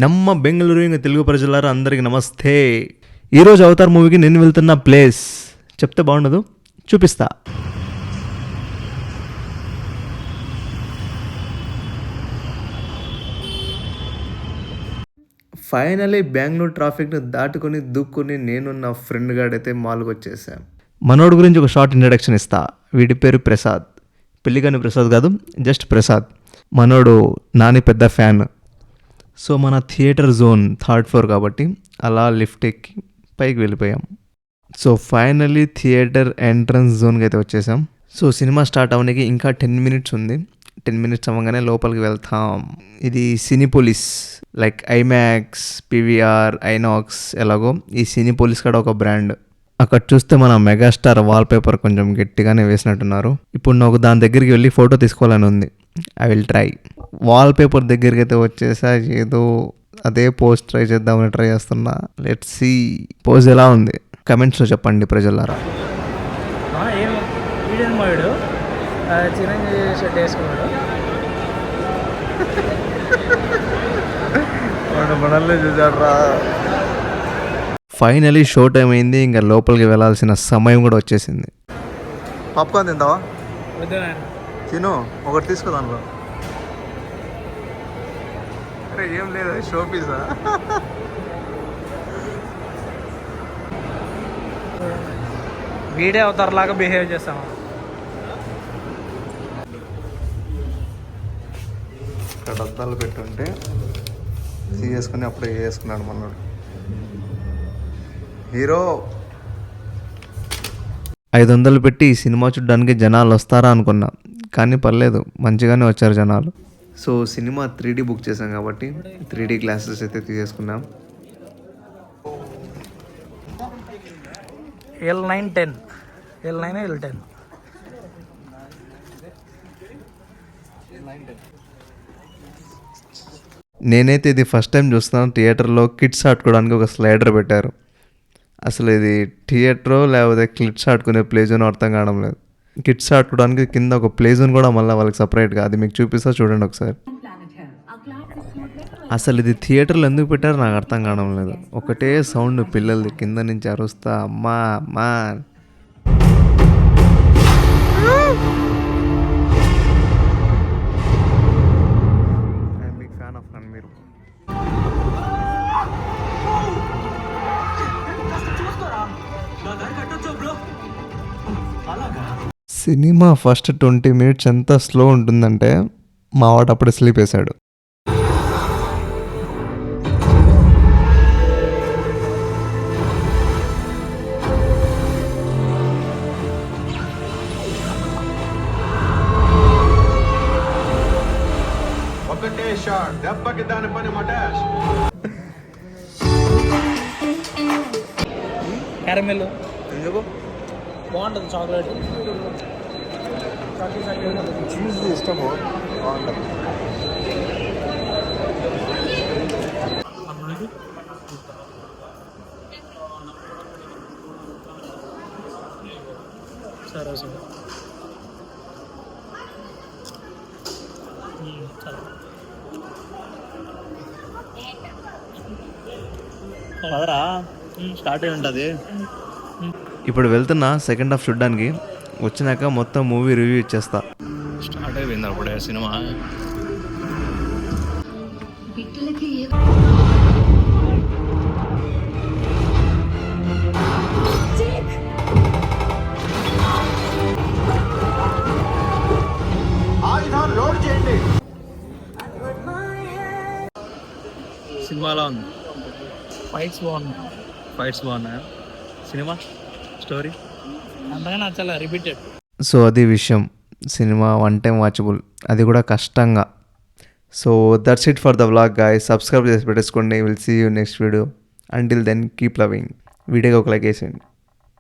ನಮ್ಮ బెంగళూరు తెలుగు ప్రజలారా అందరికీ నమస్తే. ఈరోజు అవతార్ మూవీకి నేను వెళ్తున్న ప్లేస్ చెప్తే బాగుండదు, చూపిస్తా. ఫైనలీ బెంగళూరు ట్రాఫిక్ని దాటుకొని దూక్కుని నేను నా ఫ్రెండ్ గాడైతే మాల్కి వచ్చేసాం. మనోడు గురించి ఒక షార్ట్ ఇంట్రడక్షన్ ఇస్తా. వీడి పేరు ప్రసాద్. పెళ్ళిగాని ప్రసాద్ కాదు, జస్ట్ ప్రసాద్. మనోడు నాని పెద్ద ఫ్యాన్. సో మన థియేటర్ జోన్ 3rd floor కాబట్టి అలా లిఫ్ట్ ఎక్కి పైకి వెళ్ళిపోయాం. సో ఫైనల్లీ థియేటర్ ఎంట్రన్స్ జోన్కి అయితే వచ్చేసాం. సో సినిమా స్టార్ట్ అవ్వడానికి ఇంకా 10 minutes ఉంది. 10 minutes అవ్వగానే లోపలికి వెళ్తాం. ఇది సినిపోలిస్, లైక్ ఐమాక్స్, పీవీఆర్, ఐనాక్స్ ఎలాగో ఈ సినిపోలిస్ కూడా ఒక బ్రాండ్. అక్కడ చూస్తే మన మెగాస్టార్ వాల్పేపర్ కొంచెం గట్టిగానే వేసినట్టున్నారు. ఇప్పుడు నాకు దాని దగ్గరికి వెళ్ళి ఫోటో తీసుకోవాలని ఉంది. I will try. వాల్పేపర్ దగ్గరికి అయితే వచ్చేసా. ఏదో అదే పోస్ట్ ట్రై చేద్దామని ట్రై చేస్తున్నా. లెట్స్ సీ పోజ్ ఎలా ఉంది, కమెంట్స్లో చెప్పండి ప్రజలారా. చిరంజీవి షర్ట్ వేసుకున్నాడు. ఫైనలీ షో టైం అయింది. ఇంకా లోపలికి వెళ్ళాల్సిన సమయం కూడా వచ్చేసింది. పాప్కార్న్ తింటావా? తిను, ఒకటి తీసుకో దాంట్లో. అరే ఏం లేదు, షో పీసా? వీడే అవతార్ లాగా బిహేవ్ చేస్తాము. ఇక్కడ అద్దాలు పెట్టుంటే తీసుకొని అప్పుడే వేసుకున్నాడు మనోడు. హీరో 500 పెట్టి ఈ సినిమా చూడడానికి జనాలు వస్తారా అనుకున్నా, కానీ పర్లేదు, మంచిగానే వచ్చారు జనాలు. సో సినిమా 3D బుక్ చేసాం కాబట్టి 3D గ్లాసెస్ అయితే తీసేసుకున్నాం. L9 10 L9 L10. నేనైతే ఇది ఫస్ట్ టైం చూస్తున్నాను. థియేటర్లో కిడ్స్ ఆడుకోవడానికి ఒక స్లైడర్ పెట్టారు. అసలు ఇది థియేటరో లేకపోతే కిడ్స్ ఆడుకునే ప్లే జోన్ అర్థం కావడం లేదు. కిడ్స్ ఆడుకోవడానికి కింద ఒక ప్లే జోన్ కూడా మళ్ళీ వాళ్ళకి సపరేట్గా, అది మీకు చూపిస్తా చూడండి ఒకసారి. అసలు ఇది థియేటర్లో ఎందుకు పెట్టారో నాకు అర్థం కావడం లేదు. ఒకటే సౌండ్ పిల్లలది, కింద నుంచి అరుస్తా అమ్మా అమ్మా. సినిమా ఫస్ట్ 20 minutes ఎంత స్లో ఉంటుందంటే మా వాడు అప్పుడే స్లీప్ వేశాడు. ఒకటే షాట్ దెబ్బకి దాని పని మటాష్. క్యారమెల్ ఎందుకు బాగుంటుంది, చాక్లెట్ చీజ్ ఇష్టము, బాగుంటుంది. సరే సరే అదరా స్టార్ట్ అయి ఉంటుంది. ఇప్పుడు వెళ్తున్నా సెకండ్ హాఫ్ చూడడానికి. వచ్చినాక మొత్తం మూవీ రివ్యూ ఇచ్చేస్తా. స్టార్ట్ అయిపోయింది అప్పుడే సినిమా. సినిమాలో ఉంది, ఫైట్స్ బాగున్నాయి. సినిమా స్టోరీ అంతగా నచ్చలే, రిపీటెడ్. సో అది విషయం. సినిమా 1 time వాచబుల్, అది కూడా కష్టంగా. So that's it for the vlog guys. Subscribe చేసి పెట్టేసుకోండి. Will see you next video. Until then keep loving. వీడియోకి ఒక లైక్ వేసేయండి.